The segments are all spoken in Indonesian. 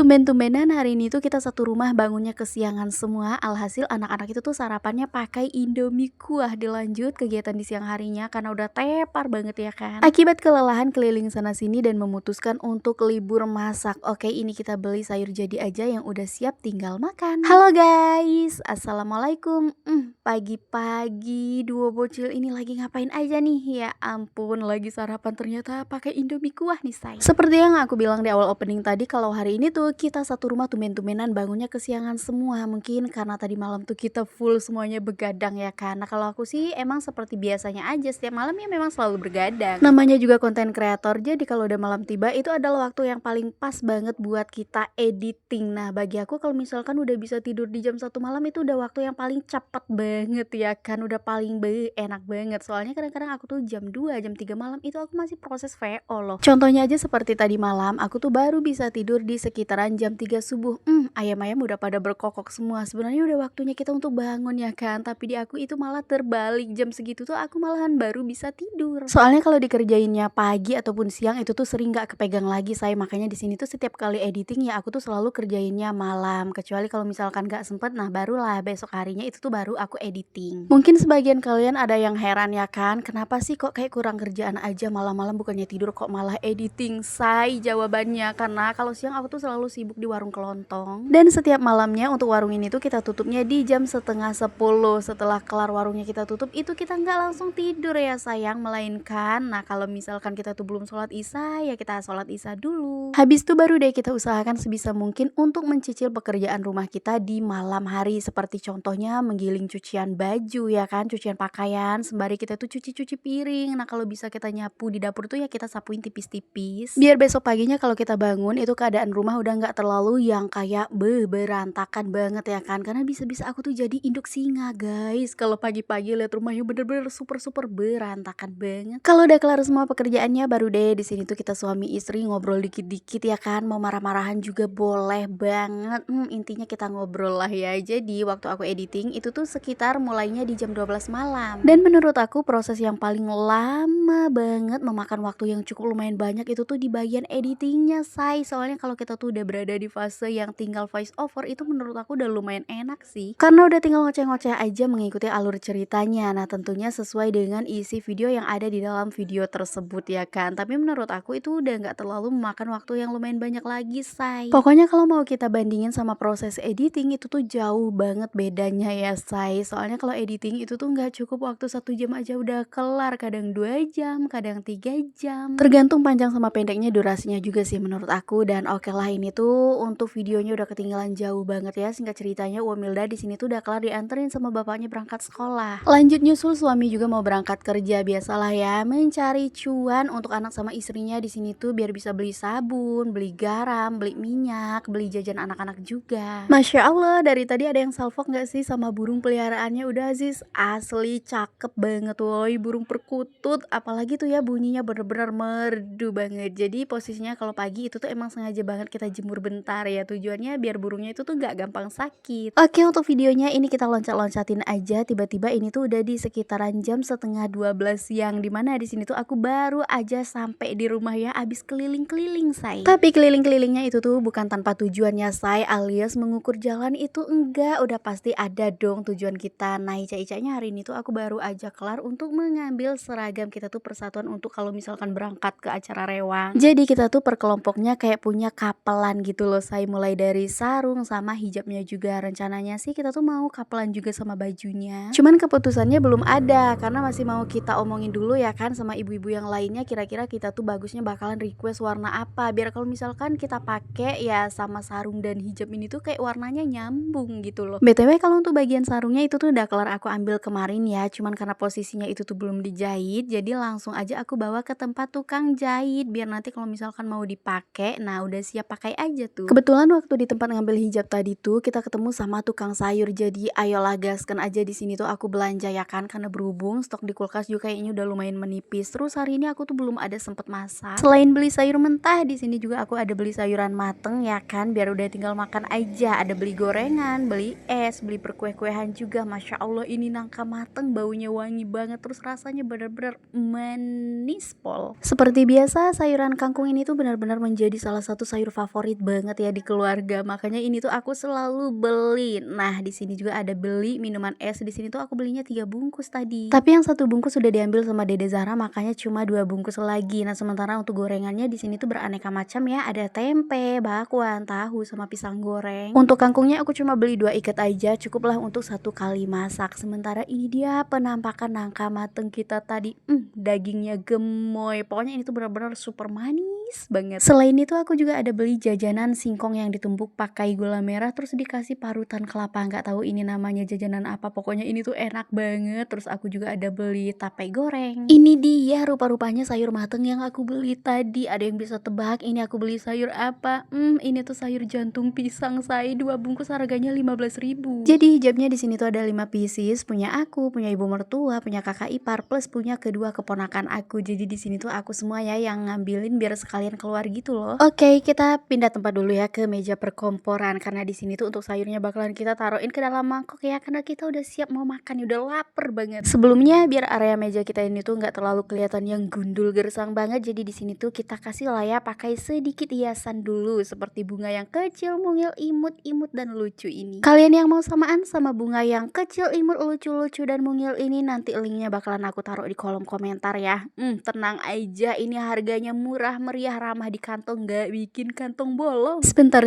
Tumben-tumbenan hari ini tuh kita satu rumah bangunnya kesiangan semua, alhasil anak-anak itu tuh sarapannya pakai Indomie kuah, dilanjut kegiatan di siang harinya karena udah tepar banget ya kan. Akibat kelelahan keliling sana sini dan memutuskan untuk libur masak. Oke, ini kita beli sayur jadi aja yang udah siap tinggal makan. Halo guys, assalamualaikum. Pagi-pagi dua bocil ini lagi ngapain aja nih? Ya ampun, lagi sarapan ternyata pakai Indomie kuah nih say. Seperti yang aku bilang di awal opening tadi, kalau hari ini tuh kita satu rumah tumben-tumbenan bangunnya kesiangan semua. Mungkin karena tadi malam tuh kita full semuanya begadang ya kan. Nah kalau aku sih emang seperti biasanya aja, setiap malam ya memang selalu begadang. Namanya juga konten kreator, jadi kalau udah malam tiba itu adalah waktu yang paling pas banget buat kita editing. Nah bagi aku kalau misalkan udah bisa tidur di jam 1 malam itu udah waktu yang paling cepet banget ya kan. Udah paling enak banget. Soalnya kadang-kadang aku tuh jam 2, jam 3 malam itu aku masih proses VO loh. Contohnya aja seperti tadi malam, aku tuh baru bisa tidur di sekitaran jam 3 subuh. Ayam-ayam udah pada berkokok semua. Sebenarnya udah waktunya kita untuk bangun ya kan. Tapi di aku itu malah terbalik. Jam segitu tuh aku malahan baru bisa tidur. Soalnya kalau dikerjainnya pagi ataupun siang itu tuh sering gak kepegang lagi saya. Makanya di sini tuh setiap kali editing ya aku tuh selalu kerjainnya malam. Kecuali kalau misalkan gak sempet, nah barulah besok harinya itu tuh baru aku editing. Mungkin sebagian kalian ada yang heran ya kan, kenapa sih kok kayak kurang kerjaan aja malam-malam bukannya tidur kok malah editing? Say, jawabannya karena kalau siang aku tuh selalu sibuk di warung kelontong. Dan setiap malamnya untuk warung ini tuh kita tutupnya di jam setengah 10. Setelah kelar warungnya kita tutup itu kita nggak langsung tidur ya sayang, melainkan nah kalau misalkan kita tuh belum sholat isya ya kita sholat isya dulu. Habis itu baru deh kita usahakan sebisa mungkin untuk mencicil pekerjaan rumah kita di malam hari, seperti contohnya menggiling cucian baju ya kan, cucian pakaian, sembari kita tuh cuci-cuci piring. Nah kalau bisa kita nyapu di dapur tuh ya kita sapuin tipis-tipis, biar besok paginya kalau kita bangun itu keadaan rumah udah nggak terlalu yang kayak berantakan banget ya kan. Karena bisa-bisa aku tuh jadi induk singa guys kalau pagi-pagi lihat rumahnya bener-bener super berantakan banget. Kalau udah kelar semua pekerjaannya baru deh di sini tuh kita suami istri ngobrol dikit-dikit ya kan, mau marah-marahan juga boleh banget. Intinya kita ngobrol lah ya. Jadi waktu aku editing itu tuh sekitar mulainya di jam 12 malam. Dan menurut aku proses yang paling lama banget, memakan waktu yang cukup lumayan banyak itu tuh di bagian editingnya say. Soalnya kalau kita tuh udah berada di fase yang tinggal voice over itu menurut aku udah lumayan enak sih. Karena udah tinggal ngoceh-ngoceh aja mengikuti alur ceritanya. Nah tentunya sesuai dengan isi video yang ada di dalam video tersebut ya kan. Tapi menurut aku itu udah gak terlalu memakan waktu yang lumayan banyak lagi say. Pokoknya kalau mau kita bandingin sama proses editing itu tuh jauh banget bedanya ya say. Soalnya kalau editing itu tuh gak cukup waktu 1 jam aja udah kelar, kadang 2 jam, kadang 3 jam, tergantung panjang sama pendeknya durasinya juga sih menurut aku. Dan oke lah ini tuh untuk videonya udah ketinggalan jauh banget ya. Singkat ceritanya Uamilda di sini tuh udah kelar dianterin sama bapaknya berangkat sekolah. Lanjut nyusul suami juga mau berangkat kerja, biasalah ya mencari cuan untuk anak sama istrinya di sini tuh biar bisa beli sabun, beli garam, beli minyak, beli jajan anak-anak juga. Masya Allah, dari tadi ada yang salfok gak sih sama burung peliharaannya? Udah Aziz, asli cakep banget woi, burung perkutut. Apalagi tuh ya bunyinya bener-bener merdu banget. Jadi posisinya kalau pagi itu tuh emang sengaja banget kita jemur bentar ya, tujuannya biar burungnya itu tuh gak gampang sakit. Oke, untuk videonya ini kita loncat-loncatin aja. Tiba-tiba ini tuh udah di sekitaran jam setengah 12 siang, dimana di sini tuh aku baru aja sampai di rumah ya, abis keliling-keliling say. Tapi keliling-kelilingnya itu tuh bukan tanpa tujuannya say, alias mengukur jalan itu enggak, udah pasti ada dong tujuan kita. Nah ica-icanya hari ini tuh aku baru aja kelar untuk mengambil seragam kita tuh persatuan untuk kalau misalkan berangkat ke acara rewang. Jadi kita tuh per kelompoknya kayak punya kapelan gitu loh say, mulai dari sarung sama hijabnya juga. Rencananya sih kita tuh mau kapelan juga sama bajunya, cuman keputusannya belum ada karena masih mau kita omongin dulu ya kan sama ibu-ibu yang lainnya, kira-kira kita tuh bagusnya bakalan request warna apa biar kalau misalkan kita pakai ya sama sarung dan hijab ini tuh kayak warnanya nyambung gitu loh. BTW kalau untuk bagian sarungnya itu tuh udah kelar aku ambil kemarin ya, cuman karena posisinya itu tuh belum dijahit jadi langsung aja aku bawa ke tempat tukang jahit biar nanti kalau misalkan mau dipakai nah udah siap pakai aja tuh. Kebetulan waktu di tempat ngambil hijab tadi tuh kita ketemu sama tukang sayur, jadi ayolah gaskan aja di sini tuh aku belanja ya kan, karena berhubung stok di kulkas juga kayaknya udah lumayan menipis. Terus hari ini aku tuh belum ada sempet masak. Selain beli sayur mentah di sini juga aku ada beli sayuran mateng ya kan, biar udah tinggal makan aja. Ada beli gorengan, beli es, beli perkue-kuehan juga. Masya Allah ini nangka mateng, baunya wangi banget, terus rasanya bener-bener manis pol. Seperti biasa sayuran kangkung ini tuh benar-benar menjadi salah satu sayur favorit favorit banget ya di keluarga, makanya ini tuh aku selalu beli. Nah, di sini juga ada beli minuman es, di sini tuh aku belinya 3 bungkus tadi. Tapi yang satu bungkus sudah diambil sama Dede Zahra, makanya cuma 2 bungkus lagi. Nah, sementara untuk gorengannya di sini tuh beraneka macam ya, ada tempe, bakwan, tahu, sama pisang goreng. Untuk kangkungnya aku cuma beli 2 ikat aja, cukuplah untuk 1 kali masak. Sementara ini dia penampakan nangka mateng kita tadi. Dagingnya gemoy. Pokoknya ini tuh benar-benar super manis banget. Selain itu aku juga ada beli jajanan singkong yang ditumbuk pakai gula merah terus dikasih parutan kelapa. Nggak tahu ini namanya jajanan apa. Pokoknya ini tuh enak banget. Terus aku juga ada beli tape goreng. Ini dia rupa-rupanya sayur mateng yang aku beli tadi. Ada yang bisa tebak ini aku beli sayur apa? Ini tuh sayur jantung pisang, say. 2 bungkus harganya 15.000. Jadi hijabnya di sini tuh ada 5 pieces, punya aku, punya ibu mertua, punya kakak ipar, plus punya kedua keponakan aku. Jadi di sini tuh aku semua ya yang ngambilin biar sekalian keluar gitu loh. Oke, kita pindah tempat dulu ya ke meja perkomporan karena di sini tuh untuk sayurnya bakalan kita taruhin ke dalam mangkok ya karena kita udah siap mau makan, udah lapar banget. Sebelumnya biar area meja kita ini tuh nggak terlalu kelihatan yang gundul gersang banget, jadi di sini tuh kita kasih lah ya pakai sedikit hiasan dulu seperti bunga yang kecil, mungil, imut dan lucu ini. Kalian yang mau samaan sama bunga yang kecil, imut, lucu dan mungil ini, nanti linknya bakalan aku taruh di kolom komentar ya. Tenang aja, ini harganya murah meriah, ramah di kantong, gak bikin kantong bolong. Sebentar,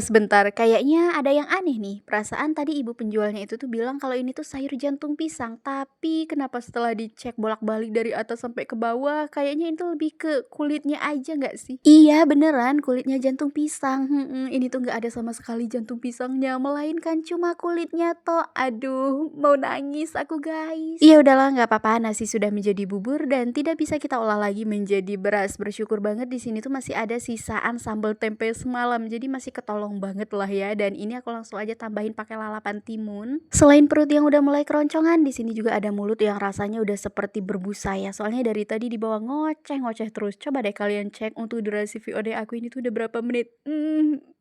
kayaknya ada yang aneh nih. Perasaan tadi ibu penjualnya itu tuh bilang kalau ini tuh sayur jantung pisang, tapi kenapa setelah dicek bolak-balik dari atas sampai ke bawah kayaknya itu lebih ke kulitnya aja gak sih? Iya beneran, kulitnya jantung pisang. Ini tuh gak ada sama sekali jantung pisangnya, melainkan cuma kulitnya toh. Aduh, mau nangis aku guys. Iya udahlah, nggak apa-apa, nasi sudah menjadi bubur dan tidak bisa kita olah lagi menjadi beras. Bersyukur banget di sini tuh masih ada sisaan sambal tempe semalam, jadi masih ketolong banget lah ya. Dan ini aku langsung aja tambahin pakai lalapan timun. Selain perut yang udah mulai keroncongan, di sini juga ada mulut yang rasanya udah seperti berbusa ya. Soalnya dari tadi di bawah ngoceh terus. Coba deh kalian cek untuk durasi VOD aku ini tuh udah berapa menit.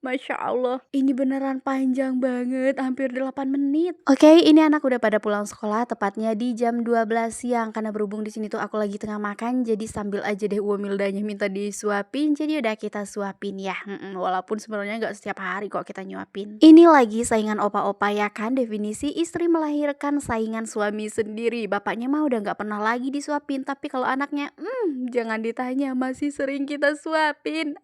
Masya Allah, ini beneran panjang banget, hampir 8 menit. Oke, ini anak udah pada pulang sekolah, tepatnya di jam 12 siang. Karena berhubung di sini tuh aku lagi tengah makan, jadi sambil aja deh Womildanya minta disuapin, jadi udah kita suapin ya. Walaupun sebenarnya nggak setiap hari kok kita nyuapin. Ini lagi saingan opa-opa ya kan, definisi istri melahirkan saingan suami sendiri. Bapaknya mah udah nggak pernah lagi disuapin, tapi kalau anaknya, jangan ditanya, masih sering kita suapin.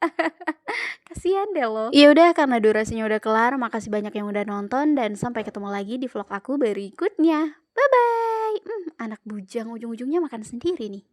Kasihan deh lo. Ya udah, karena durasinya udah kelar, makasih banyak yang udah nonton dan sampai ketemu lagi di vlog aku berikutnya. Bye bye. Anak bujang ujung-ujungnya makan sendiri nih.